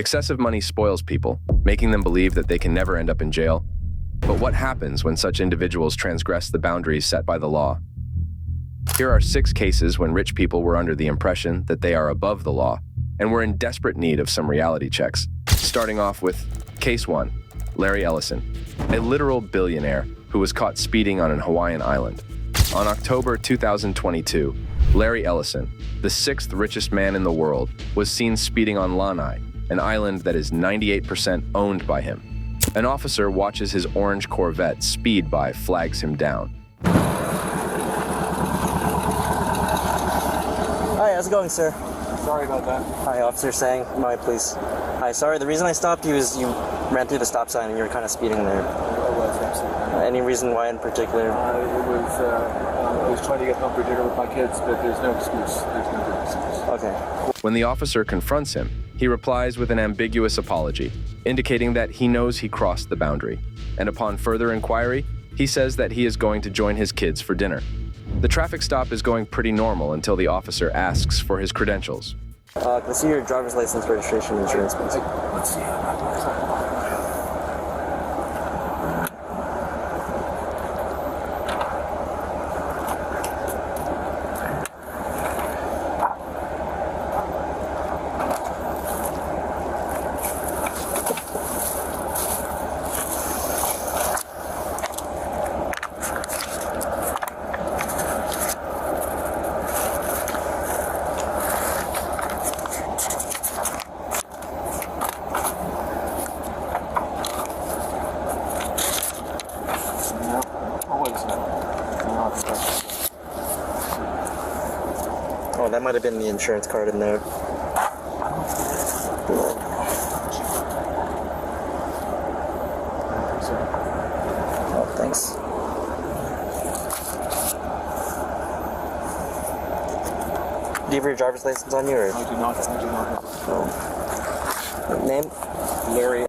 Excessive money spoils people, making them believe that they can never end up in jail. But what happens when such individuals transgress the boundaries set by the law? Here are 6 cases when rich people were under the impression that they are above the law and were in desperate need of some reality checks. Starting off with Case 1, Larry Ellison, a literal billionaire who was caught speeding on an Hawaiian island. On October 2022, Larry Ellison, the 6th richest man in the world, was seen speeding on Lanai, an island that is 98% owned by him. An officer watches his orange Corvette speed by, flags him down. Hi, how's it going, sir? Sorry about that. Hi, Officer Sang. My police. Hi, sorry, the reason I stopped you is you ran through the stop sign and you were kind of speeding there. I was, absolutely. Any reason why in particular? I was trying to get home for dinner with my kids, but there's no excuse. There's no good excuse. Okay. When the officer confronts him, he replies with an ambiguous apology, indicating that he knows he crossed the boundary. And upon further inquiry, he says that he is going to join his kids for dinner. The traffic stop is going pretty normal until the officer asks for his credentials. Can I see your driver's license, registration, and insurance, please? Let's see. Oh, that might have been the insurance card in there. Oh, thanks. Do you have your driver's license on you, or? I do not. Oh. Name? Larry.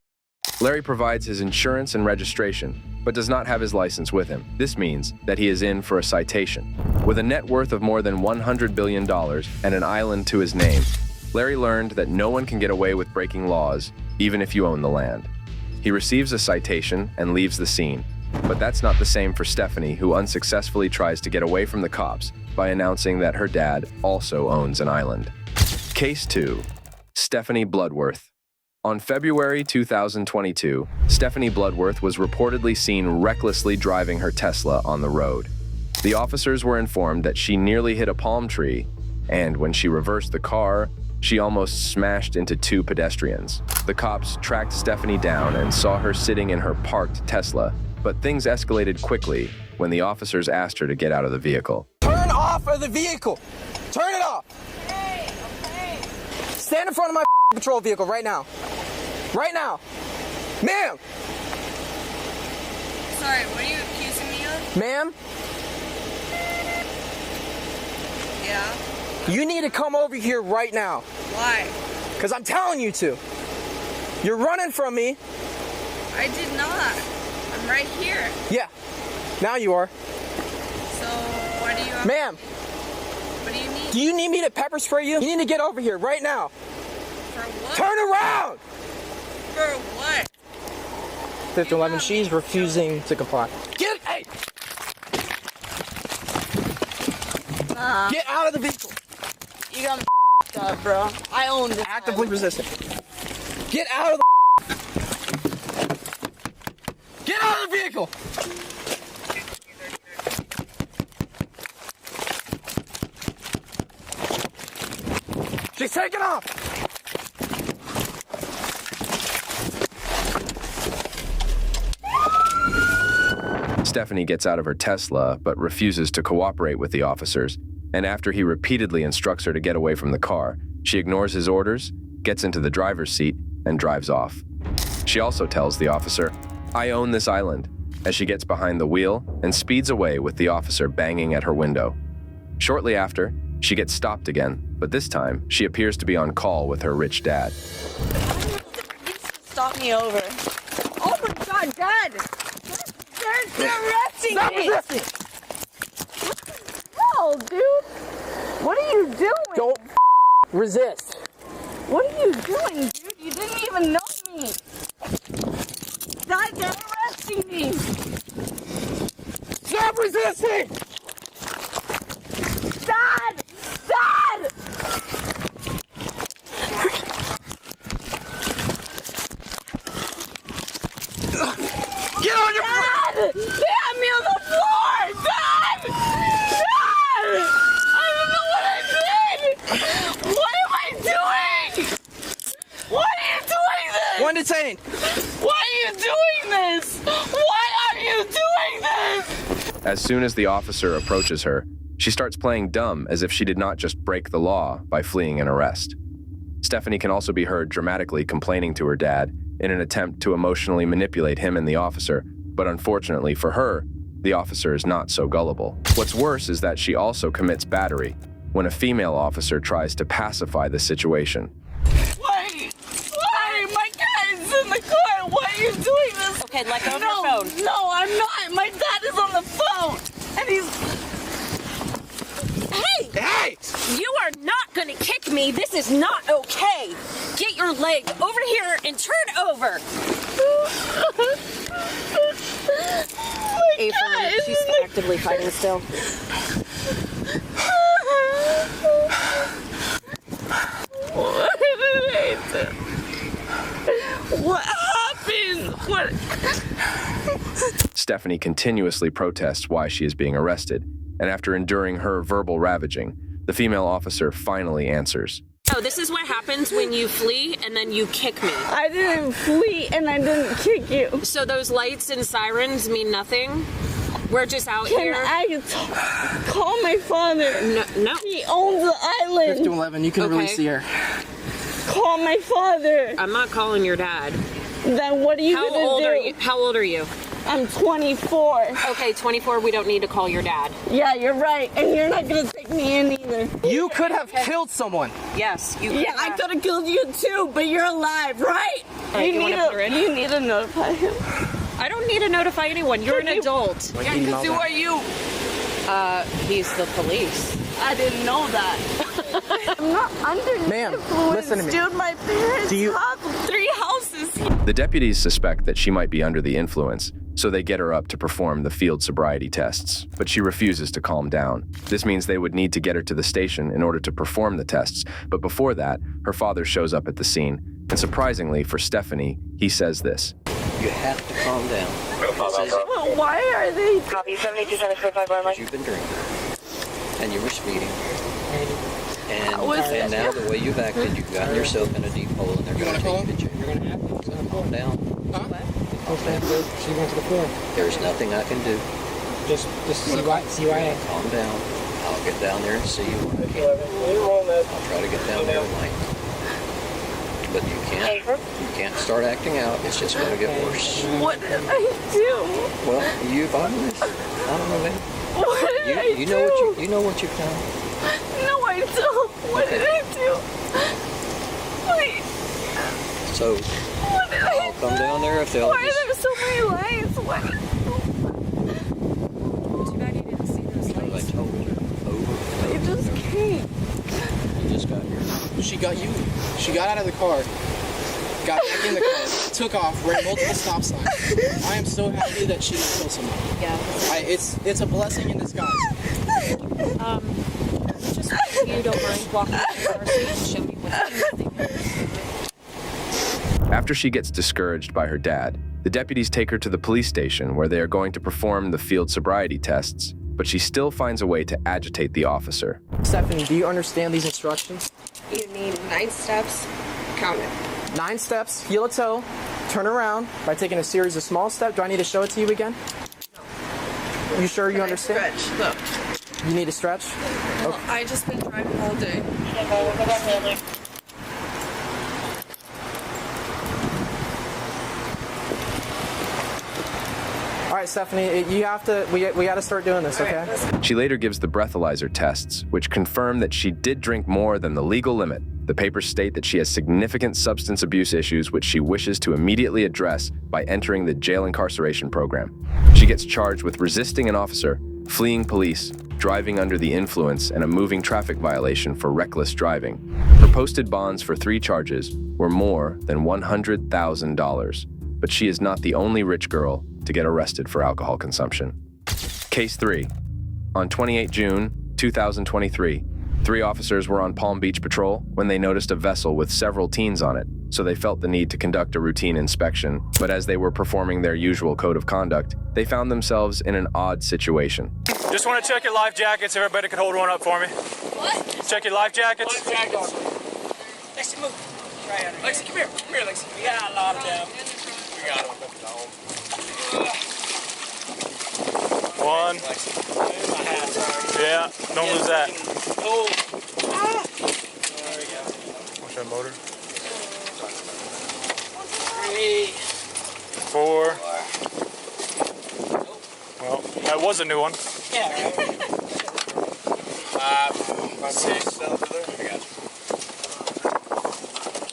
Larry provides his insurance and registration, but does not have his license with him. This means that he is in for a citation. With a net worth of more than $100 billion and an island to his name, Larry learned that no one can get away with breaking laws, even if you own the land. He receives a citation and leaves the scene. But that's not the same for Stephanie, who unsuccessfully tries to get away from the cops by announcing that her dad also owns an island. Case 2, Stephanie Bloodworth. On February 2022, Stephanie Bloodworth was reportedly seen recklessly driving her Tesla on the road. The officers were informed that she nearly hit a palm tree, and when she reversed the car, she almost smashed into 2 pedestrians. The cops tracked Stephanie down and saw her sitting in her parked Tesla, but things escalated quickly when the officers asked her to get out of the vehicle. Turn off of the vehicle! Turn it off! Okay. Stand in front of my patrol vehicle right now. Right now! Ma'am! Sorry, what are you accusing me of? Ma'am? Yeah. You need to come over here right now. Why? Because I'm telling you to. You're running from me. I did not. I'm right here. Yeah. Now you are. So, what do you have? Ma'am, What do you need? do you need me to pepper spray you? You need to get over here right now. For what? Turn around! For what? 511, she's refusing to comply. Hey! Get out of the vehicle! You got me up, bro. I own this. Actively resisting. Get out of the Get out of the vehicle! She's taking off! Stephanie gets out of her Tesla, but refuses to cooperate with the officers, and after he repeatedly instructs her to get away from the car, she ignores his orders, gets into the driver's seat, and drives off. She also tells the officer, "I own this island," as she gets behind the wheel and speeds away with the officer banging at her window. Shortly after, she gets stopped again, but this time, she appears to be on call with her rich dad. Stop me over. Oh my God, Dad! They're arresting Stop me! resisting! No, dude! What are you doing? Don't resist. What are you doing, dude? You did me even know me. Dad, they're arresting me. Stop resisting! Dad! Dad! Get on your Dad! They have me on the floor! Dad! Dad! I don't know what I did! What am I doing? Why are you doing this? One detained. Why are you doing this? Why are you doing this? As soon as the officer approaches her, she starts playing dumb as if she did not just break the law by fleeing an arrest. Stephanie can also be heard dramatically complaining to her dad in an attempt to emotionally manipulate him and the officer, but unfortunately for her, the officer is not so gullible. What's worse is that she also commits battery when a female officer tries to pacify the situation. Why? Why? My dad's in the car. Why are you doing this? Okay, let go of No, your phone. no, I'm not. My dad is on the phone. And he's... Hey! Hey! You are not gonna kick me. This is not okay. Get your leg over here and turn over. Avery, she's actively fighting still. What happened? What? Stephanie continuously protests why she is being arrested, and after enduring her verbal ravaging, the female officer finally answers. Oh, this is what happens when you flee and then you kick me. I didn't flee and I didn't kick you. So those lights and sirens mean nothing? We're just out Can here. I call my father? No. He owns the island. 5111, you can Okay. release here. Call my father. I'm not calling your dad. Then what are you How gonna old do? are you? How old are you? I'm 24. Okay, 24. We don't need to call your dad. Yeah, you're right. And you're not gonna take me in either. You could have killed someone. Yes, you. Yeah, I could have killed you too, but you're alive, right? Alright, you wanna put her in? You need to notify him. I don't need to notify anyone. You're an adult. Yeah, because who are you? He's the police. I didn't know that. I'm not under Ma'am, influence, listen to me. dude. My parents Do you- have 3 houses. The deputies suspect that she might be under the influence, so they get her up to perform the field sobriety tests, but she refuses to calm down. This means they would need to get her to the station in order to perform the tests, but before that, her father shows up at the scene, and surprisingly for Stephanie, he says this. You have to calm down. Well, why are they? Copy 7275 Line. You've been drinking, and you were speeding, was and now the way you've acted, you've gotten yourself in a deep hole, and they're going to take you to jail. You're gonna have to. So calm down. She went to the floor. There's nothing I can do. Just see why I Calm down. I'll get down there and see you when I can. I'll try to get down there tonight. But you can't start acting out. It's just going to get worse. What did I do? Well, you've obviously, I don't know, man. What did I You do? know what you've done. No, I don't. What did I do? Wait, So what did I I'll come down there if they'll Why are just. there so many lights? What? Too bad you didn't see those I lights. told her over. They just came. You just got here. She got you. She got out of the car, got back in the car, took off, ran multiple stop signs. I am so happy that she didn't kill someone. Yeah. It's a blessing in disguise. Just if you don't mind walking to the car seat and show me what you think. After she gets discouraged by her dad, the deputies take her to the police station where they are going to perform the field sobriety tests, but she still finds a way to agitate the officer. Stephanie, do you understand these instructions? You need 9 steps. Count it. 9 steps, heel to toe, turn around by taking a series of small steps. Do I need to show it to you again? You sure you understand? Stretch. Look. You need to stretch? Well, I just been driving all day. All right, Stephanie, you have to. We got to start doing this, okay? She later gives the breathalyzer tests, which confirm that she did drink more than the legal limit. The papers state that she has significant substance abuse issues, which she wishes to immediately address by entering the jail incarceration program. She gets charged with resisting an officer, fleeing police, driving under the influence, and a moving traffic violation for reckless driving. Her posted bonds for 3 charges were more than $100,000, but she is not the only rich girl to get arrested for alcohol consumption. Case 3. On 28 June 2023, 3 officers were on Palm Beach patrol when they noticed a vessel with several teens on it, so they felt the need to conduct a routine inspection. But as they were performing their usual code of conduct, they found themselves in an odd situation. Just want to check your life jackets. Everybody could hold one up for me. What? Check your life jackets. Life jackets. Lexi, move. Lexi, come here. Come here, Lexi. We got a lot of them. We got them. One. Yeah, don't lose that. Oh. There we go. Watch that motor. 3. 4. Well, that was a new one. Yeah, right. 5, 6. I got you.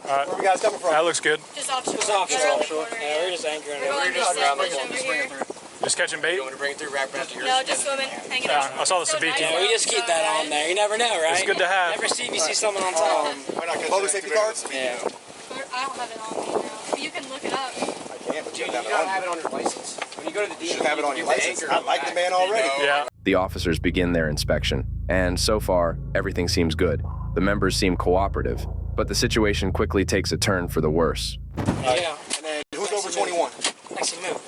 Where are you guys coming from? That looks good. Just offshore. Just offshore. Yeah, we're just anchoring it. We're just around the corner. Just catching bait? You want to bring it through, wrap back to yours? No, just swimming, hanging out. I saw the sabiki. Yeah, we just keep that on there. You never know, right? It's good to have. Never see if you see someone on top. Public safety cards? Yeah. I don't have it on me now. But you can look it up. I can't, but you You have don't it have on it on your license. When you go to the you. DMV, Should have it on your you give license. the I anchor like the back. man already. Yeah. The officers begin their inspection, and so far, everything seems good. The members seem cooperative, but the situation quickly takes a turn for the worse. Yeah. And then who's over 21? Lexi, move.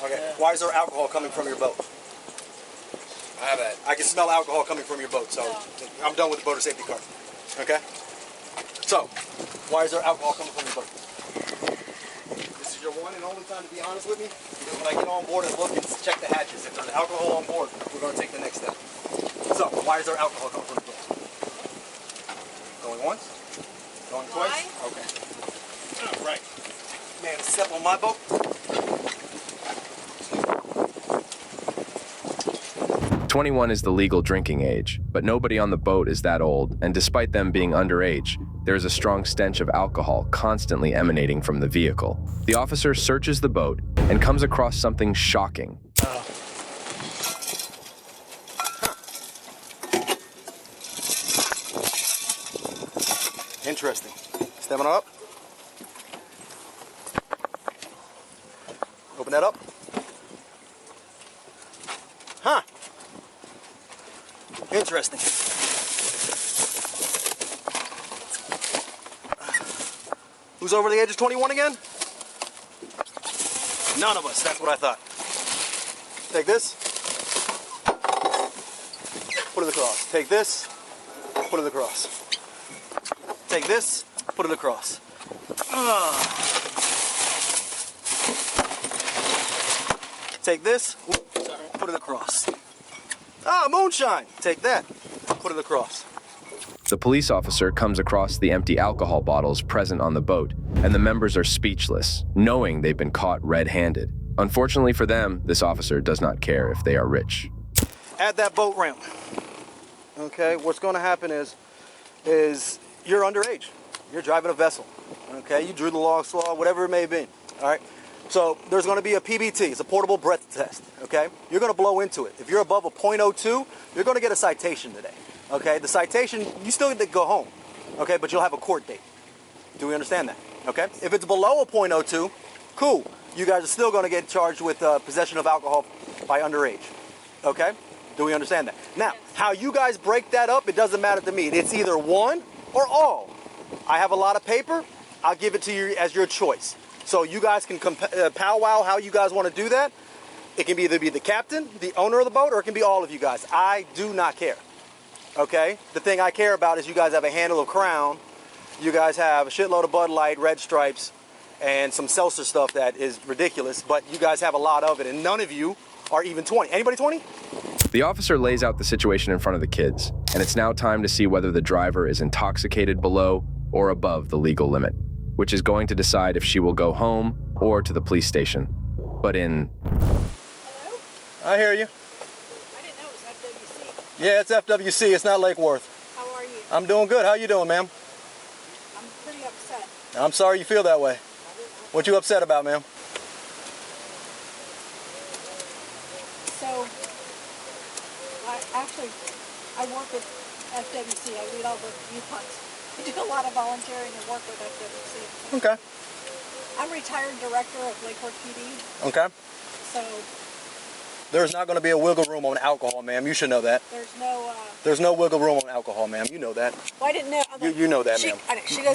Okay. Why is there alcohol coming from your boat? I have that. I can smell alcohol coming from your boat, so I'm done with the boater safety card. Okay? So, why is there alcohol coming from your boat? This is your one and only time to be honest with me. Because when I get on board and look and check the hatches, if there's alcohol on board, we're going to take the next step. So, why is there alcohol coming from your boat? Going once? Going twice? Okay. All right. Man, step on my boat. 21 is the legal drinking age, but nobody on the boat is that old, and despite them being underage, there is a strong stench of alcohol constantly emanating from the vehicle. The officer searches the boat and comes across something shocking. Interesting. Stepping up. Open that up. Huh. Interesting. Who's over the age of 21 again? None of us. That's what I thought. Take this. Put it across. Take this. Put it across. Take this. Put it across. Take this. Put it across. Moonshine. Take that. Put it across. The police officer comes across the empty alcohol bottles present on the boat, and the members are speechless, knowing they've been caught red-handed. Unfortunately for them, this officer does not care if they are rich. Add that boat ramp. Okay, what's going to happen is you're underage. You're driving a vessel. Okay, you drew the log law, whatever it may be. All right. So there's going to be a PBT. It's a portable breath test. Okay, you're going to blow into it. If you're above a .02, you're going to get a citation today. Okay, the citation, you still get to go home. Okay, but you'll have a court date. Do we understand that? Okay, if it's below a .02, cool. You guys are still going to get charged with possession of alcohol by underage. Okay, do we understand that? Now, how you guys break that up, it doesn't matter to me. It's either one or all. I have a lot of paper. I'll give it to you as your choice. So you guys can powwow how you guys want to do that. It can either be the captain, the owner of the boat, or it can be all of you guys. I do not care. Okay? The thing I care about is you guys have a handle of Crown. You guys have a shitload of Bud Light, Red Stripes, and some seltzer stuff that is ridiculous, but you guys have a lot of it, and none of you are even 20. Anybody 20? The officer lays out the situation in front of the kids, and it's now time to see whether the driver is intoxicated below or above the legal limit, which is going to decide if she will go home or to the police station. But in... Hello? I hear you. I didn't know it was FWC. Yeah, it's FWC. It's not Lake Worth. How are you? I'm doing good. How you doing, ma'am? I'm pretty upset. I'm sorry you feel that way. What you upset about, ma'am? So, actually, I work with FWC. I lead all the youth hunts. I do a lot of volunteering and work with FWC. Okay. I'm retired director of Lakewood PD. Okay. So there's not going to be a wiggle room on alcohol, ma'am. You should know that. There's no wiggle room on alcohol, ma'am. You know that. Well, I didn't know. You know that, ma'am.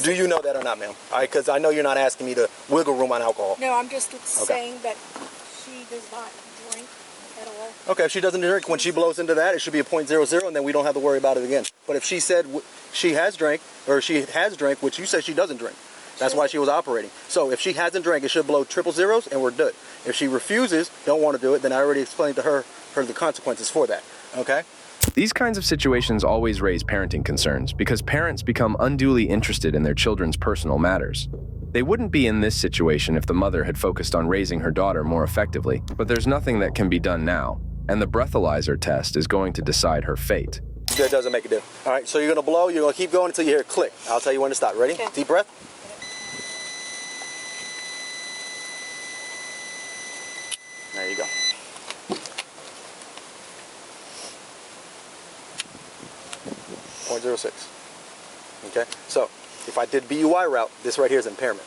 Do you know that or not, ma'am? All right, because I know you're not asking me to wiggle room on alcohol. No, I'm just saying that she does not drink at all. Okay, if she doesn't drink, when she blows into that, it should be a .00, and then we don't have to worry about it again. But if she said she has drank, or she has drank, which you said she doesn't drink, that's why she was operating. So if she hasn't drank, it should blow 000s, and we're good. If she refuses, don't want to do it, then I already explained to her the consequences for that. Okay? These kinds of situations always raise parenting concerns because parents become unduly interested in their children's personal matters. They wouldn't be in this situation if the mother had focused on raising her daughter more effectively, but there's nothing that can be done now, and the breathalyzer test is going to decide her fate. That doesn't make a difference. All right, so you're going to blow, you're going to keep going until you hear a click. I'll tell you when to stop. Ready? Okay. Deep breath. There you go. .06. Okay, so if I did BUI route, this right here is impairment.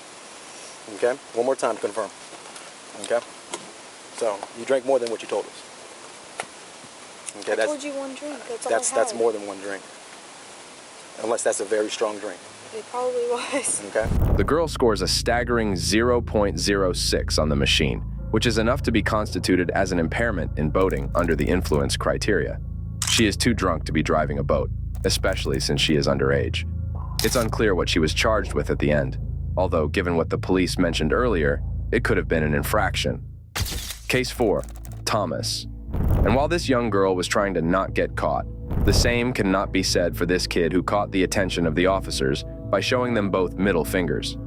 Okay, one more time to confirm. Okay, so you drank more than what you told us. Okay, I told you one drink. That's more than one drink, unless that's a very strong drink. It probably was. Okay. The girl scores a staggering 0.06 on the machine, which is enough to be constituted as an impairment in boating under the influence criteria. She is too drunk to be driving a boat, especially since she is underage. It's unclear what she was charged with at the end, although given what the police mentioned earlier, it could have been an infraction. Case 4, Thomas. And while this young girl was trying to not get caught, the same cannot be said for this kid who caught the attention of the officers by showing them both middle fingers.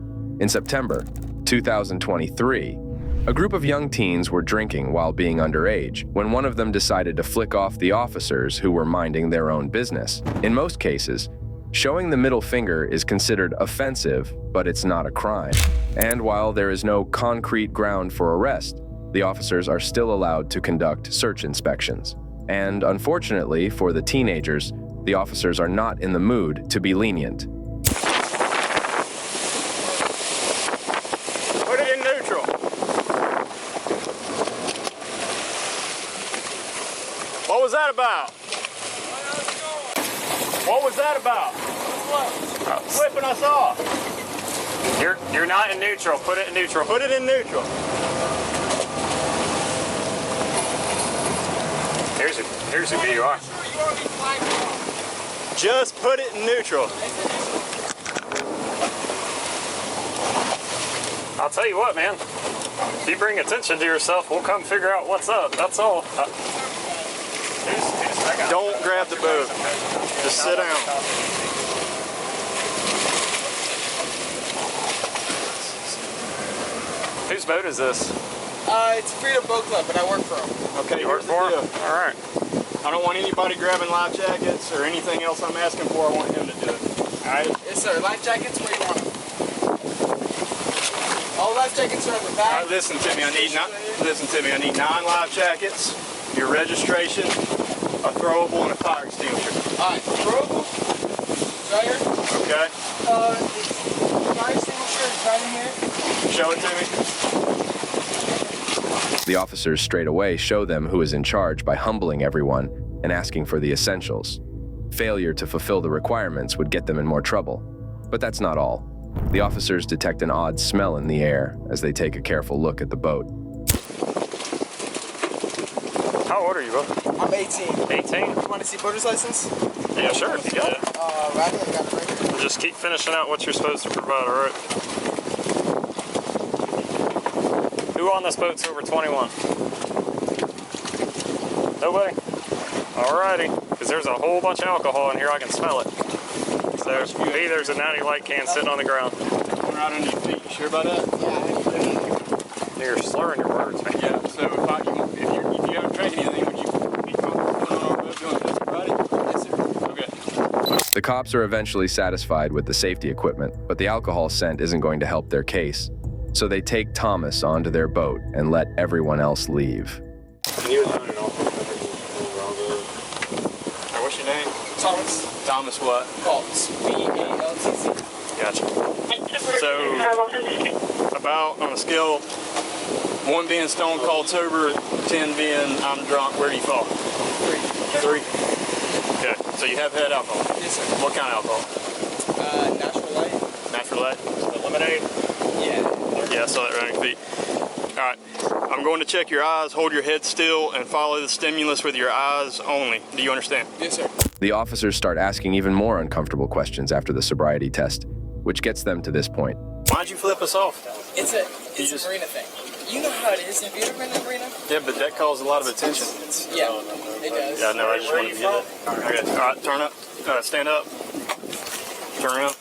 In September 2023, a group of young teens were drinking while being underage when one of them decided to flick off the officers who were minding their own business. In most cases, showing the middle finger is considered offensive, but it's not a crime. And while there is no concrete ground for arrest, the officers are still allowed to conduct search inspections. And unfortunately for the teenagers, the officers are not in the mood to be lenient. Put it in neutral. What was that about? What was that about? Flipping us off. You're not in neutral. Put it in neutral. Put it in neutral. Here's your DUI. Just put it in neutral. I'll tell you what, man. If you bring attention to yourself, we'll come figure out what's up. That's all. Don't grab the boat. Just sit down. Whose boat is this? It's Freedom Boat Club, but I work for them. Okay, you work for him? All right. I don't want anybody grabbing life jackets or anything else I'm asking for. I want him to do it. All right? Yes, sir. Life jackets, where you want them? All life jackets are in the back. All right, listen to me. I need 9 life jackets, your registration, a throwable, and a fire extinguisher. All right, throwable. Right here. Okay. The fire extinguisher is right in here. Show it to me. The officers straight away show them who is in charge by humbling everyone and asking for the essentials. Failure to fulfill the requirements would get them in more trouble. But that's not all. The officers detect an odd smell in the air as they take a careful look at the boat. How old are you, bro? I'm 18. 18? You want to see boater's license? Yeah, sure, if you got it. Right here, I got it right here. Just keep finishing out what you're supposed to provide, all right? Who on this boat's over 21? Nobody? Alrighty, because there's a whole bunch of alcohol in here, I can smell it. So, me, there's a natty light can sitting on the ground. Going right on your feet, you sure about that? Yeah. You're slurring your words, man. Yeah, so if you haven't drank anything, would you be comfortable putting on our boat doing this, buddy? Yes, sir. Okay. The cops are eventually satisfied with the safety equipment, but the alcohol scent isn't going to help their case. So they take Thomas onto their boat and let everyone else leave. Can you Thomas. Thomas what? Baltz. B-A-L-T-Z. Gotcha. So, about on a scale, 1 being stone cold sober, 10 being I'm drunk, where do you fall? 3. Okay, so you have had alcohol? Yes, sir. What kind of alcohol? Natural light. Natural light? Lemonade? Yeah. Yeah, I saw that right on your feet. Alright, I'm going to check your eyes, hold your head still, and follow the stimulus with your eyes only. Do you understand? Yes, sir. The officers start asking even more uncomfortable questions after the sobriety test, which gets them to this point. Why'd you flip us off? It's a marina thing. You know how it is. Have you ever been to the marina? Yeah, but that calls a lot of attention. Yeah, it does. Yeah, no, I just wanted to get it. Okay, alright, turn up. Stand up. Turn around.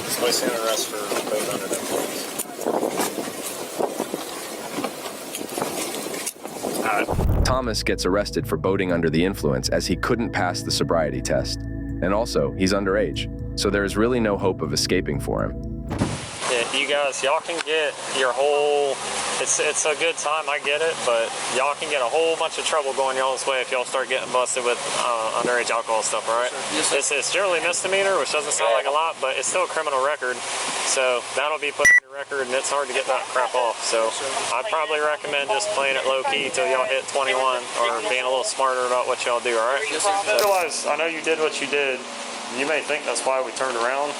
Somebody's in arrest for boat under the influence. Alright. Thomas gets arrested for boating under the influence as he couldn't pass the sobriety test. And also, he's underage, so there is really no hope of escaping for him. Yeah, you guys, y'all can get your whole, it's a good time, I get it, but y'all can get a whole bunch of trouble going y'all's way if y'all start getting busted with underage alcohol stuff, all right? Sure. Yes, it's generally misdemeanor, which doesn't sound like a lot, but it's still a criminal record, so that'll be put on your record, and it's hard to get that crap off. So I'd probably recommend just playing it low-key till y'all hit 21, or being a little smarter about what y'all do, all right? Yes, sir. Realize, I know you did what you did. You may think that's why we turned around.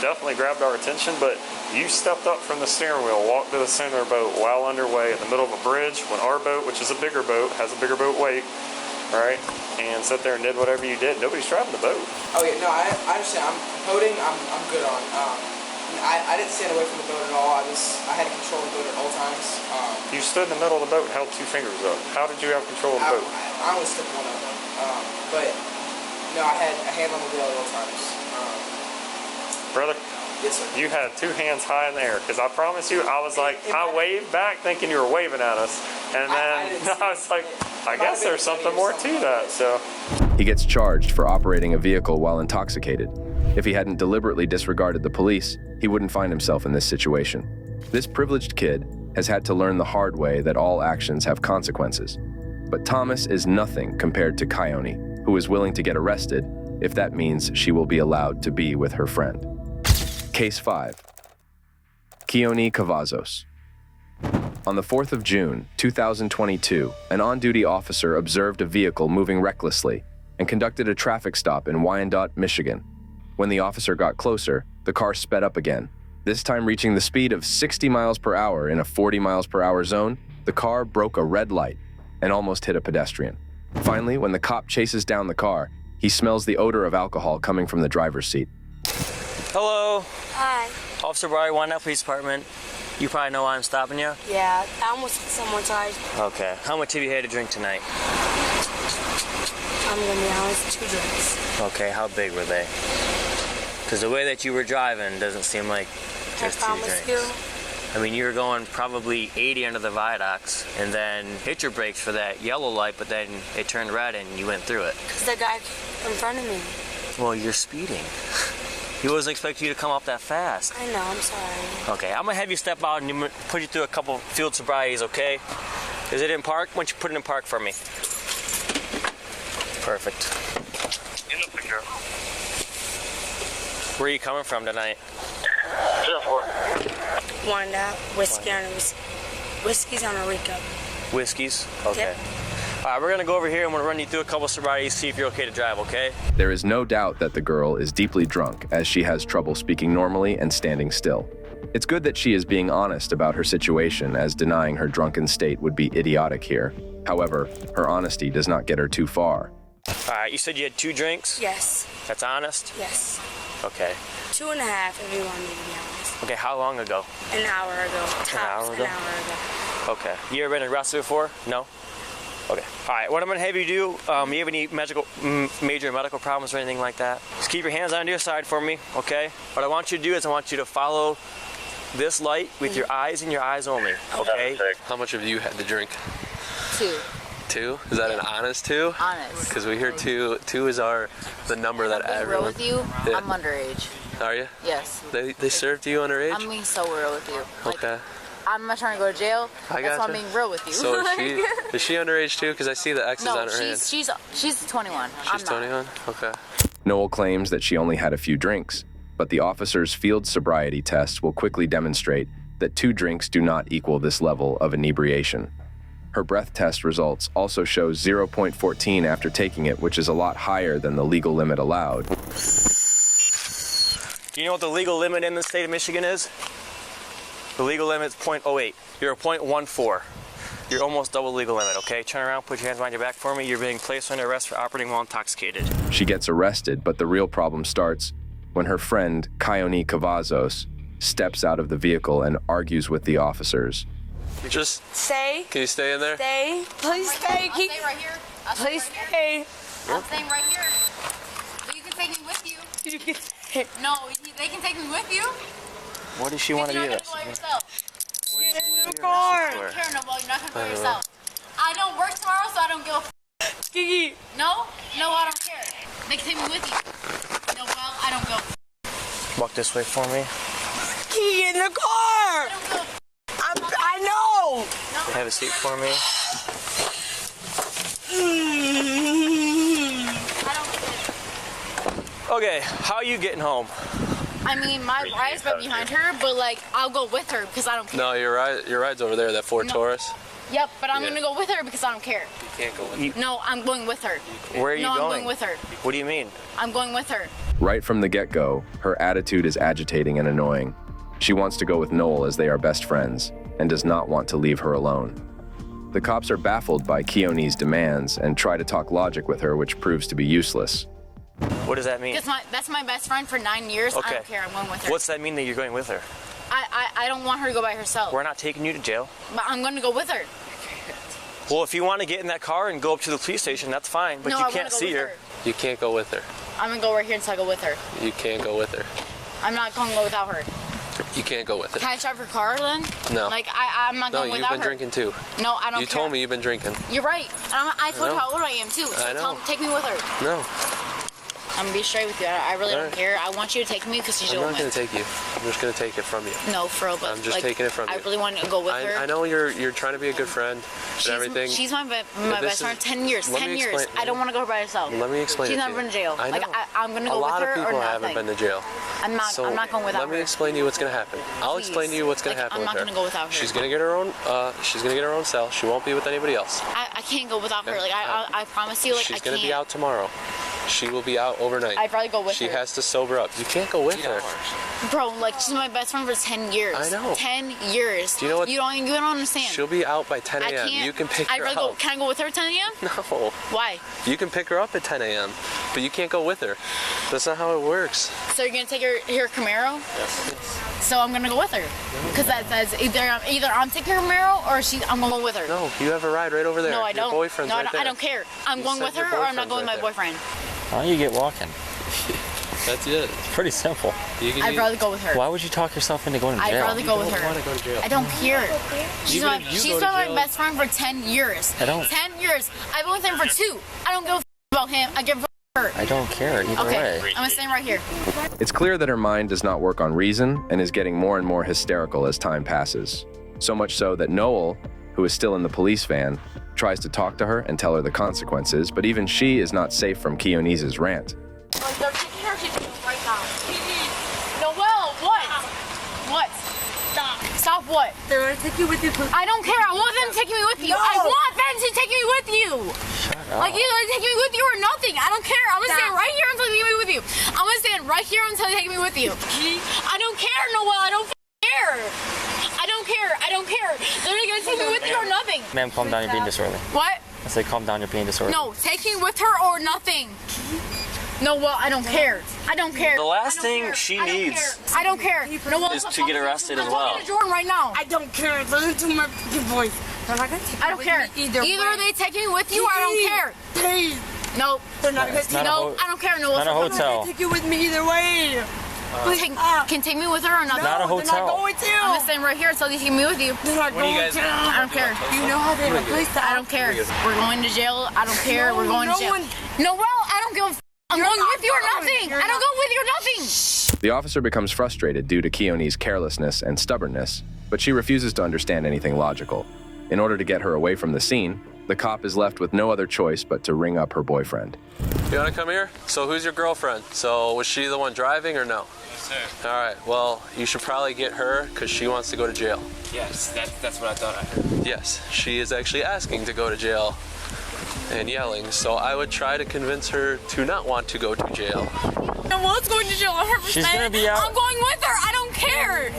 Definitely grabbed our attention, but you stepped up from the steering wheel, walked to the center of the boat while underway in the middle of a bridge when our boat, which is a bigger boat, has a bigger boat weight, right? And sat there and did whatever you did. Nobody's driving the boat. Okay, no, I understand. I'm boating. I'm good on. I didn't stand away from the boat at all. I had control of the boat at all times. You stood in the middle of the boat and held 2 fingers up. How did you have control of the boat? I only stepped one of them, but no, I had a hand on the wheel at all times. Brother? Yes, sir. You had 2 hands high in the air, because I promise you, I was like, I waved back thinking you were waving at us, and then I was like, I guess there's something more to that, so. He gets charged for operating a vehicle while intoxicated. If he hadn't deliberately disregarded the police, he wouldn't find himself in this situation. This privileged kid has had to learn the hard way that all actions have consequences. But Thomas is nothing compared to Kioni, who is willing to get arrested if that means she will be allowed to be with her friend. Case 5. Kioni Cavazos. On the 4th of June, 2022, an on-duty officer observed a vehicle moving recklessly and conducted a traffic stop in Wyandotte, Michigan. When the officer got closer, the car sped up again, this time reaching the speed of 60 miles per hour in a 40 miles per hour zone. The car broke a red light and almost hit a pedestrian. Finally, when the cop chases down the car, he smells the odor of alcohol coming from the driver's seat. Hello. Hi. Officer Barry, Wyandotte Police Department. You probably know why I'm stopping you? Yeah, I almost hit someone's eyes. Okay. How much have you had to drink tonight? I'm gonna be honest, 2 drinks. Okay, how big were they? Because the way that you were driving doesn't seem like just 2 drinks. You. I mean, you were going probably 80 under the viaducts and then hit your brakes for that yellow light, but then it turned red and you went through it. Because the guy in front of me. Well, you're speeding. He wasn't expecting you to come up that fast. I know, I'm sorry. Okay, I'm gonna have you step out and put you through a couple field sobrieties, okay? Is it in park? Why don't you put it in park for me? Perfect. In the picture. Where are you coming from tonight? Wyandotte, whiskey's on a Rico. Whiskeys? Okay. Yep. All right, we're gonna go over here and we're gonna run you through a couple sobrieties, see if you're okay to drive, okay? There is no doubt that the girl is deeply drunk as she has trouble speaking normally and standing still. It's good that she is being honest about her situation, as denying her drunken state would be idiotic here. However, her honesty does not get her too far. All right, you said you had 2 drinks? Yes. That's honest? Yes. Okay. 2.5 if you want me to be honest. Okay, how long ago? An hour ago. Tops, An hour ago? An hour ago. Okay. You ever been arrested before? No? Okay. All right, what I'm gonna have you do, you have any major medical problems or anything like that? Just keep your hands on your side for me, okay? What I want you to do is I want you to follow this light with your eyes and your eyes only, okay? How much have you had to drink? 2. 2? Is that an honest 2? Honest. Because we hear 2. 2 is the number that I'm everyone. real with you. Yeah. I'm underage. Are you? Yes. They served you underage? I'm being so real with you. Like, Okay. I'm not trying to go to jail. I That's why I'm gotcha. being real with you. So is she underage too? Because I see the X's no, on her hand. she's 21. She's 21? Okay. Noel claims that she only had a few drinks, but the officer's field sobriety test will quickly demonstrate that 2 drinks do not equal this level of inebriation. Her breath test results also show 0.14 after taking it, which is a lot higher than the legal limit allowed. Do you know what the legal limit in the state of Michigan is? The legal limit is 0.08. You're a 0.14. You're almost double legal limit, okay? Turn around, put your hands behind your back for me. You're being placed under arrest for operating while intoxicated. She gets arrested, but the real problem starts when her friend, Kioni Cavazos, steps out of the vehicle and argues with the officers. Just Stay. Can you stay in there? Stay. Please stay. I'll stay right here. Please stay. I'm staying right here. So you can take me with you. No, they can take me with you. What does she want to You're do not this? gonna go by yourself. Get in the car. I don't care no more. You're not gonna go by yourself. I don't work tomorrow, so I don't go. Gigi. No, I don't care. They can take me with you. No, well, I don't go. Walk this way for me. Gigi, in the car. I don't go. I know. Have a seat for me. I don't care. Okay, how are you getting home? I mean, my ride's right behind her, but like, I'll go with her because I don't care. No, your ride's over there, that Ford Taurus. Yep, but I'm Yeah. gonna go with her because I don't care. You can't go with her. No, I'm going with her. Where are you No, going? I'm going with her. What do you mean? I'm going with her. Right from the get-go, her attitude is agitating and annoying. She wants to go with Noel as they are best friends and does not want to leave her alone. The cops are baffled by Kioni's demands and try to talk logic with her, which proves to be useless. What does that mean? That's my best friend for 9 years. Okay. I don't care. I'm going with her. What's that mean that you're going with her? I don't want her to go by herself. We're not taking you to jail. But I'm going to go with her. Well, if you want to get in that car and go up to the police station, that's fine, but No, you I can't wanna go see with her. her. You can't go with her. I'm going to go right here until I go with her. You can't go with her. I'm not going to go without her. You can't go with her. Can I drive her car then? No. Like, I'm not No, going you've without been her. drinking too. No, I don't You care. told me you've been drinking. You're right. I told you know. how old I am too. So I know. take me with her. No, I'm going to be straight with you. I really don't Alright. care. I want you to take me because she's I'm your not woman. going to take you. I'm just going to take it from you. No, for real. But I'm just like, taking it from I you. really want to go with her. I know you're trying to be a good friend and everything. She's my But best this friend. is- 10 years. let 10 me years. explain- I don't want to go by herself. Let me explain She's it to never you. been to jail. I know. Like I'm gonna go a with lot her of people or haven't nothing. been to jail. I'm not going without Let me her. explain to you what's going to happen. I'll Please. explain to you what's going to Like, happen I'm with not her. gonna go without her. She's going to get her own. She's going to get her own cell. She won't be with anybody else. I can't go without her. Like I promise you. Like She's I going can't. to be out tomorrow. She will be out overnight. I'd rather go with She her. has to sober up. You can't go with her. Bro, like she's my best friend for 10 years. I know. 10 years. Do you know what- You don't understand. She'll be out by 10 I a.m. can't. You can pick I'd her rather up. go. Can I go with her at 10 a.m.? No. Why? You can pick her up at 10 a.m. But you can't go with her. That's not how it works. So you're gonna take her Camaro? So I'm gonna go with her. Because that's either I'm taking her Camaro or I'm going to go with her. No, you have a ride right over there. No, I Your don't. boyfriend's No, right there. I don't care. I'm You going said with your her or I'm not boyfriend's going with my right there. boyfriend. Why don't you get walking? That's it. It's pretty simple. I'd rather go with her. Why would you talk yourself into going to I'd jail? rather go with You don't her. want to go to jail. I don't care. She's Even my, if you she's go to been my jail- best friend for 10 years. I don't- 10 years. I've been with him for 2. I don't give a about him. I give a her. I don't care either Okay, way. I'm gonna stand right here. It's clear that her mind does not work on reason and is getting more and more hysterical as time passes. So much so that Noel, who is still in the police van, tries to talk to her and tell her the consequences, but even she is not safe from Kioni's rant. Like they're taking her to jail right now. Noelle, what? What? Stop. Stop what? They're gonna take you with you. I don't care. I want them taking me with you. No. I want them to take me with you. Shut up. Like either they take me with you or nothing. I don't care. I'm gonna stand right here until they take me with you. I'm gonna stand right here until they take me with you. I don't care, Noelle. I don't care. I don't care. I don't care. They're gonna take me with you or nothing. Ma'am, calm down. You're being disorderly. What? I said calm down. You're being disorderly. No, take me with her or nothing. No, well, I don't care. I don't care. The last I don't thing care. she I don't needs care. I don't care. No, well, is to get arrested as I'm well. talking to Jordan right now. I don't care. Listen to my fucking voice. They're not gonna take I you don't with care. me either way. they take me with you or I don't care. Please. No. They're not gonna It's take not a No, ho- I don't care. No, not a They're not hotel. gonna take you with me either way. Can take me with her or not? Not a hotel. I'm gonna stand right here until you take me with you. I don't care. You know how they replace that? I don't care. We're going to jail. I don't care. We're going to jail. No, well, I don't give a f. I'm going with you or nothing. I don't go with you or nothing. The officer becomes frustrated due to Kioni's carelessness and stubbornness, but she refuses to understand anything logical. In order to get her away from the scene, the cop is left with no other choice but to ring up her boyfriend. You want to come here? So who's your girlfriend? So was she the one driving or no? Yes, sir. All right, well, you should probably get her because she wants to go to jail. Yes, that's what I thought I heard. Yes, she is actually asking to go to jail and yelling, so I would try to convince her to not want to go to jail. No one's going to jail 100%. She's gonna be out. I'm going with her. I don't care.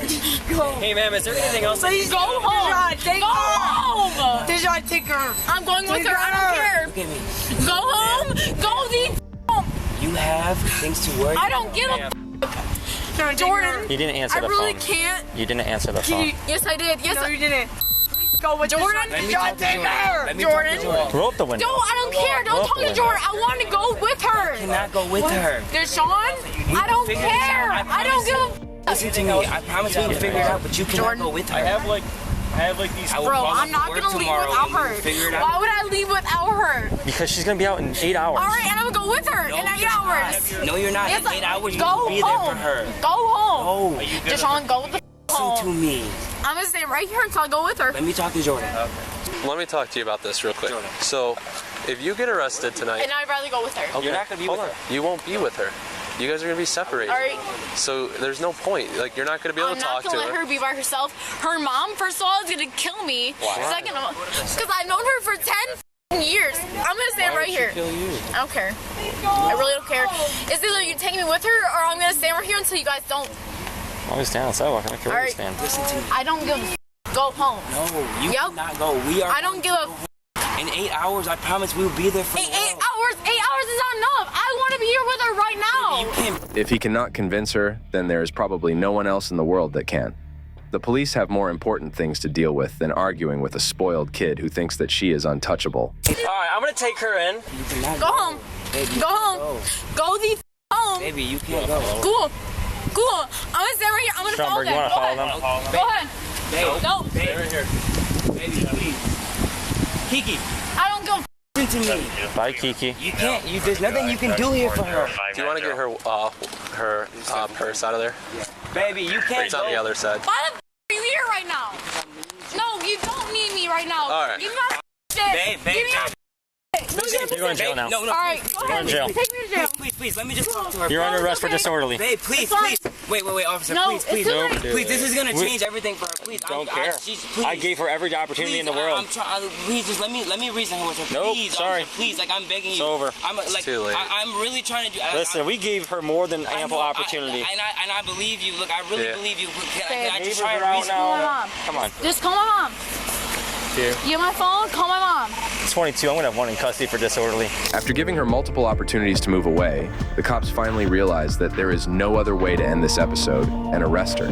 Hey, ma'am, is there anything else? Please go home. Go home. Dejan, take her. I'm going with her. I don't care. Look at me. Go home. Go the home. You have things to worry I don't give a Jordan. You didn't answer the phone. I really can't. You didn't answer the phone. Yes, I did. Yes, No, you didn't. Go with Jordan. Dejan, take her. Jordan. Roll up the window. No, I don't care. Don't talk to Jordan. I want to go with her. I cannot go with her. Deshaun, I don't figure this care. out. I don't give a Listen to me. I promise we will figure it out, but you cannot go with her. I have like these. Bro, I'm not gonna leave without her. Why would I leave without her? Because she's gonna be out in 8 hours. All right, and I'm gonna go with her in 8 hours. No, you're not. Yes, In 8 hours, you go will be there home. for her. Go home. No. Deshaun, go with the home. Listen to me. I'm gonna stay right here until I go with her. Let me talk to Jordan. Let me talk to you about this real quick. So, if you get arrested tonight, And I'd rather go with her. okay, You're not gonna be with her. You won't be with her. You guys are gonna be separated. All right. So there's no point. Like you're not gonna be able I'm to not talk gonna to let her be by herself. Her mom, first of all, is gonna kill me. Why? Second of all, because I've known her for 10 years. I'm gonna stand right here. I don't care. I really don't care. It's either you take me with her or I'm gonna stand right here until you guys don't. I'm gonna stand on the sidewalk. I don't care where you Alright. stand. Listen to me. I don't give a Go home. No, you cannot go. We are. I don't give a. In 8 hours, I promise we will be there for 8 hours? 8 hours is not enough. I want to be here with her right now. If he cannot convince her, then there is probably no one else in the world that can. The police have more important things to deal with than arguing with a spoiled kid who thinks that she is untouchable. All right, I'm gonna take her in. Go home. Baby, go home. Go the home. Baby, you can't go. Cool. Cool. I'm gonna stand right here. I'm gonna follow Stromberg, them. you wanna Go follow ahead. them? Go ahead. Babe, No. Babe, right here. Baby, please. Kiki. I don't go. Listen to me. Bye, Kiki. You can't. There's nothing you can do here for her. Do you want to get her purse out of there? Baby, you can't It's on the other side. Why the are you here right now? No, you don't need me right now. All right. Give me my shit. Babe, Give me my shit. You're going to jail now. No. All right, go You're ahead. in jail. Take me to jail. Please, let me just talk to her. You're under arrest for disorderly. Babe, please. Wait, officer, No, please. it's too late. Please, this is gonna change everything for her. Please, Don't care. Please. I gave her every opportunity in the world. I'm trying. Please, just let me reason with her. Nope, Please, sorry. officer, please, like I'm begging you. It's over. It's too late. I'm really trying to do. Listen, we gave her more than ample opportunity. And I believe you. Look, I really believe you. Can I just Neighbors try are to out reason? now. Come on. Just call my mom. Here. You have my phone? Call my mom. 22. I'm gonna have one in custody for disorderly. After giving her multiple opportunities to move away, the cops finally realize that there is no other way to end this episode and arrest her.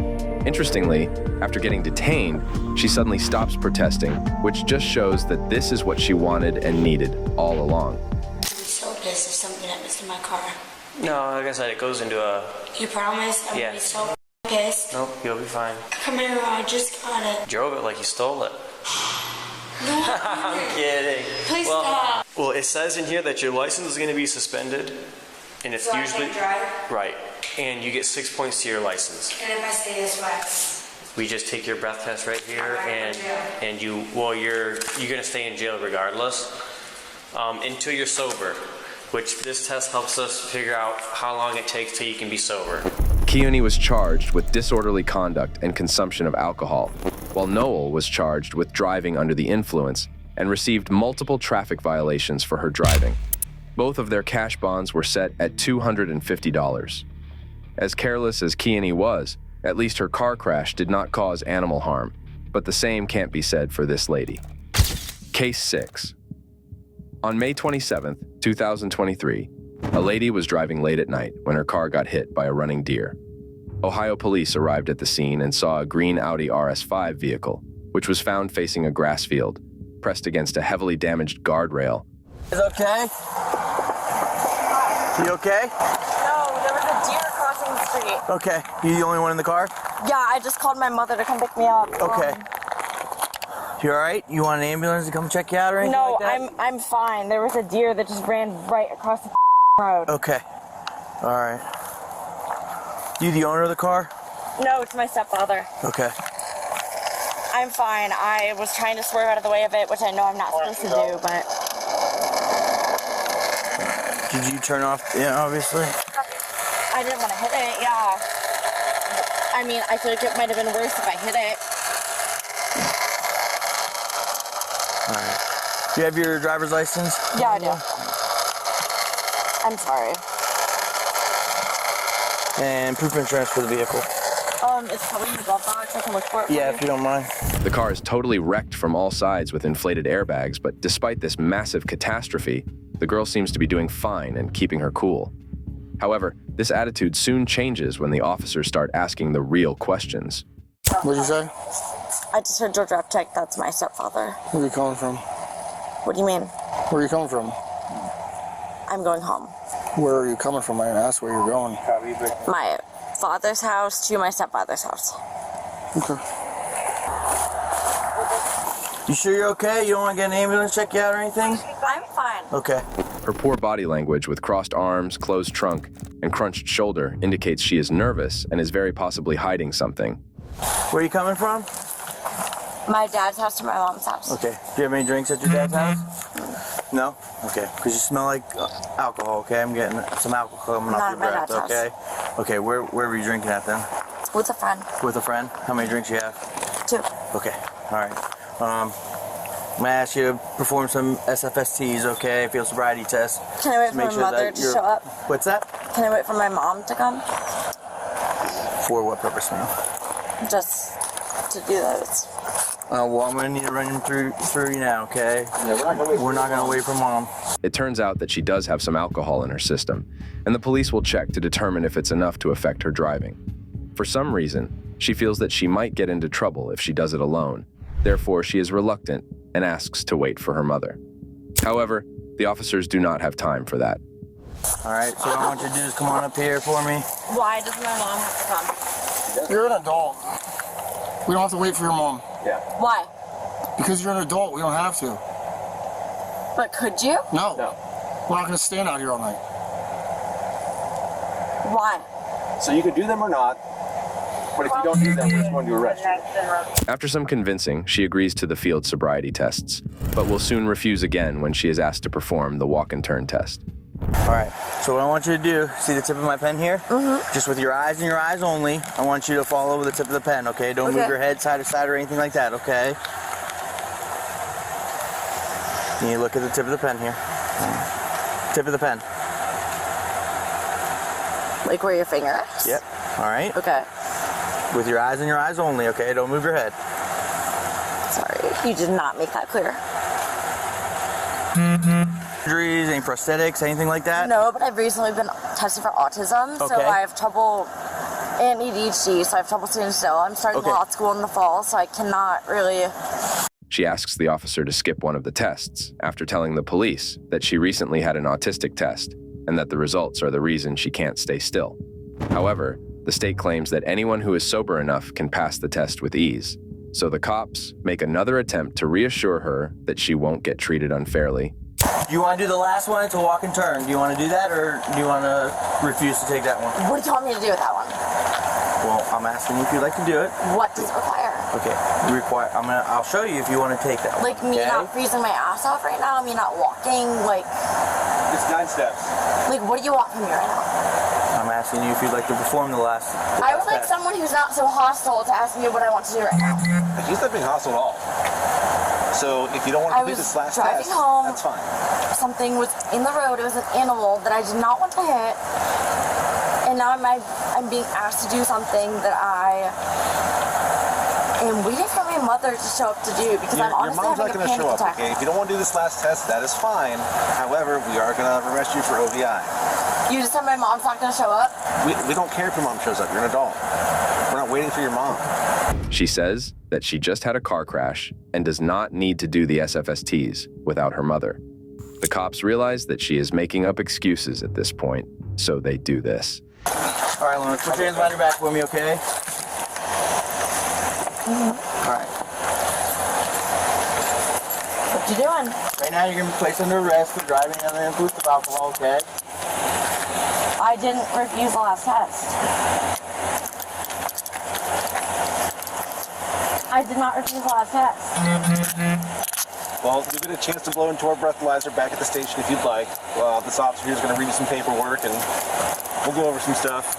Interestingly, after getting detained, she suddenly stops protesting, which just shows that this is what she wanted and needed all along. I'm so pissed if something happens to my car. No, like I said, it goes into a. You promise? I'm gonna be so pissed. Nope, you'll be fine. Come here, I just got it. Drove it like you stole it. No, I'm kidding. Please stop. Well, it says in here that your license is going to be suspended, and it's So usually I can't drive? right, and you get 6 points to your license. And if I stay this way? We just take your breath test right here, and you're gonna stay in jail regardless until you're sober, which this test helps us figure out how long it takes till you can be sober. Kioni was charged with disorderly conduct and consumption of alcohol, while Noel was charged with driving under the influence and received multiple traffic violations for her driving. Both of their cash bonds were set at $250. As careless as Kioni was, at least her car crash did not cause animal harm, but the same can't be said for this lady. Case 6. On May 27, 2023, a lady was driving late at night when her car got hit by a running deer. Ohio police arrived at the scene and saw a green Audi RS5 vehicle, which was found facing a grass field, pressed against a heavily damaged guardrail. Is okay? You okay? No, there was a deer crossing the street. street. Okay. You the only one in the car? Yeah, I just called my mother to come pick me up. Okay. You all right? You want an ambulance to come check you out or anything No, like that? I'm fine. There was a deer that just ran right across the road. Okay. All right. You the owner of the car? No, it's my stepfather. Okay. I'm fine. I was trying to swerve out of the way of it, which I know I'm not supposed to do, but... Did you turn off? Yeah, obviously. I didn't want to hit it, yeah. I mean, I feel like it might have been worse if I hit it. All right. Do you have your driver's license? Yeah, I do. I'm sorry. And proof of insurance for the vehicle. It's probably in the glove box. I can look for it. Yeah, if you don't mind. The car is totally wrecked from all sides with inflated airbags, but despite this massive catastrophe, the girl seems to be doing fine and keeping her cool. However, this attitude soon changes when the officers start asking the real questions. What'd you say? I just heard George Raptek. That's my stepfather. Where are you coming from? What do you mean? Where are you coming from? I'm going home. Where are you coming from? I didn't ask where you're going. My father's house to my stepfather's house. Okay. You sure you're okay? You don't want to get an ambulance check you out or anything? I'm fine. Okay. Her poor body language with crossed arms, closed trunk, and crunched shoulder indicates she is nervous and is very possibly hiding something. Where are you coming from? My dad's house to my mom's house. Okay. Do you have any drinks at your dad's house? No? Okay. Because you smell like alcohol, okay? I'm getting some alcohol coming off your breath, okay? Okay, where were you drinking at then? With a friend. With a friend? How many drinks you have? 2. Okay. All right. I'm gonna ask you to perform some SFSTs, okay? Field sobriety test. Can I wait for my mother to show up? What's that? Can I wait for my mom to come? For what purpose, ma'am? Just to do those. Well, I'm gonna need to run him through you now, okay? We're not gonna wait for mom. It turns out that she does have some alcohol in her system, and the police will check to determine if it's enough to affect her driving. For some reason, she feels that she might get into trouble if she does it alone. Therefore, she is reluctant and asks to wait for her mother. However, the officers do not have time for that. All right, so what I want you to do is come on up here for me. Why does my mom have to come? You're an adult. We don't have to wait for your mom. Yeah. Why? Because you're an adult, we don't have to. But could you? No. We're not going to stand out here all night. Why? So you could do them or not, but if you don't do them, we're just going to arrest you. After some convincing, she agrees to the field sobriety tests, but will soon refuse again when she is asked to perform the walk and turn test. All right, so what I want you to do, see the tip of my pen here? Mm-hmm. Just with your eyes and your eyes only, I want you to follow the tip of the pen, okay? Don't move your head side to side or anything like that, okay? And you look at the tip of the pen here. Tip of the pen. Like where your finger is? Yep. All right. Okay. With your eyes and your eyes only, okay? Don't move your head. Sorry, you did not make that clear. Surgeries, any prosthetics, anything like that? No, but I've recently been tested for autism, so Okay. I have trouble, and ADHD, so I have trouble staying still. I'm starting law school in the fall, so I cannot really... She asks the officer to skip one of the tests after telling the police that she recently had an autistic test and that the results are the reason she can't stay still. However, the state claims that anyone who is sober enough can pass the test with ease. So the cops make another attempt to reassure her that she won't get treated unfairly. Do you want to do the last one? It's a walk and turn. Do you want to do that, or do you want to refuse to take that one? What do you want me to do with that one? Well, I'm asking you if you'd like to do it. What does it require? Okay, I'll show you if you want to take that one. Like me not freezing my ass off right now, me not walking, like... It's 9 steps. Like, what do you want from me right now? I'm asking you if you'd like to perform the last I would like someone who's not so hostile to ask me what I want to do right now. He's not being hostile at all. So if you don't want to do this last driving test, home, that's fine. Something was in the road. It was an animal that I did not want to hit. And now I'm being asked to do something that I am waiting for my mother to show up to do because I'm honestly Your mom's not having a going to panic show up, attack. okay? If you don't want to do this last test, that is fine. However, we are going to arrest you for OVI. You just said my mom's not going to show up? We don't care if your mom shows up. You're an adult. We're not waiting for your mom. She says that she just had a car crash and does not need to do the SFSTs without her mother. The cops realize that she is making up excuses at this point, so they do this. All right, Lawrence, put your hands behind your back with me, okay? All right. What you doing? Right now, you're going to be placed under arrest for driving under the influence of alcohol, okay? I didn't refuse the last test. I did not refuse the last test. Well, you get a chance to blow into our breathalyzer back at the station if you'd like. This officer here is going to read you some paperwork and we'll go over some stuff.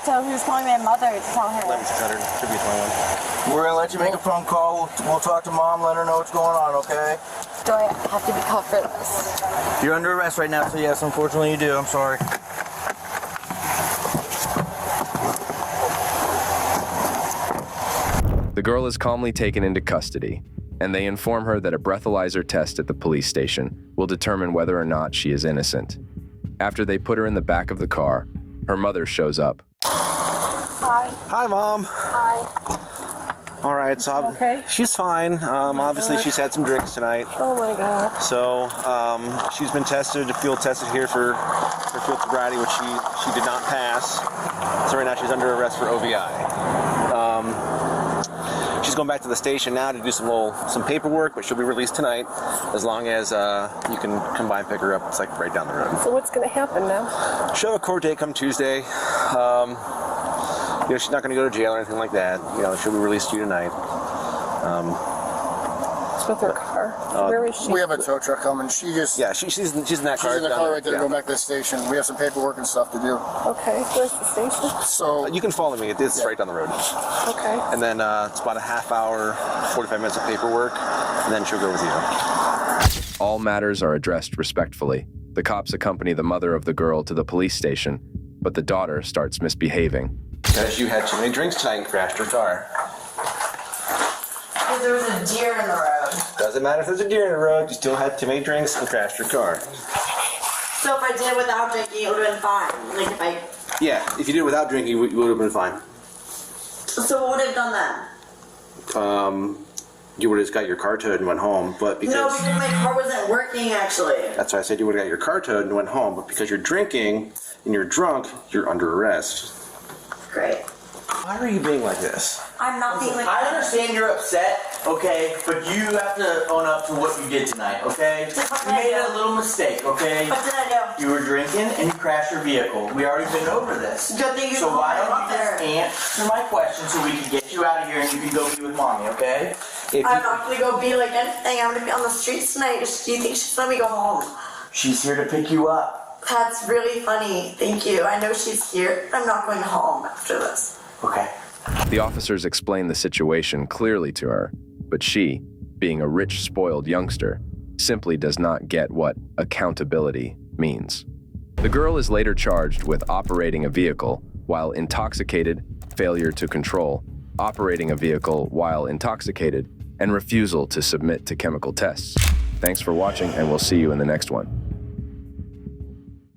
So who's calling my mother to tell her? 11600, should be 21. We're going to let you make a phone call. We'll talk to Mom, let her know what's going on, okay? Do I have to be caught for this? You're under arrest right now, so yes, unfortunately you do. I'm sorry. The girl is calmly taken into custody, and they inform her that a breathalyzer test at the police station will determine whether or not she is innocent. After they put her in the back of the car, her mother shows up. Hi. Hi, Mom. Hi. All right, so Okay. she's fine. Obviously, she's had some drinks tonight. Oh my God. So she's been field tested here for field sobriety, which she did not pass. So right now she's under arrest for OVI. She's going back to the station now to do some paperwork, but she'll be released tonight as long as you can come by and pick her up. It's like right down the road. So what's going to happen now? She'll have a court date come Tuesday. She's not going to go to jail or anything like that. She'll be released to you tonight. It's with her car. Where is she? We have a tow truck coming. She's in that car. She's in that car right there to go back to the station. We have some paperwork and stuff to do. Okay, where's the station? So you can follow me. It's right down the road. Okay. And then it's about a half hour, 45 minutes of paperwork, and then she'll go with you. All matters are addressed respectfully. The cops accompany the mother of the girl to the police station, but the daughter starts misbehaving. Because you had too many drinks tonight and crashed your car. Because there was a deer in the road. Doesn't matter if there's a deer in the road, you still had too many drinks and crashed your car. So if I did it without drinking, it would have been fine. Like if I... Yeah, if you did it without drinking, you would have been fine. So what would have done then? You would have just got your car towed and went home, but because... No, because my car wasn't working, actually. That's why I said you would have got your car towed and went home, but because you're drinking and you're drunk, you're under arrest. Great. Why are you being like this? I'm not being like... I understand you're upset, okay? But you have to own up to what you did tonight, okay? You made a little mistake, okay? What did I do? You were drinking and you crashed your vehicle. We already been over this. Good thing you So why don't you there. just answer my question so we can get you out of here and you can go be with mommy, okay? I'm not gonna go be like anything. I'm gonna be on the streets tonight. Do you think she's let me go home? She's here to pick you up. That's really funny. Thank you. I know she's here. I'm not going home after this. Okay. The officers explain the situation clearly to her, but she, being a rich, spoiled youngster, simply does not get what accountability means. The girl is later charged with operating a vehicle while intoxicated, failure to control, operating a vehicle while intoxicated, and refusal to submit to chemical tests. Thanks for watching, and we'll see you in the next one.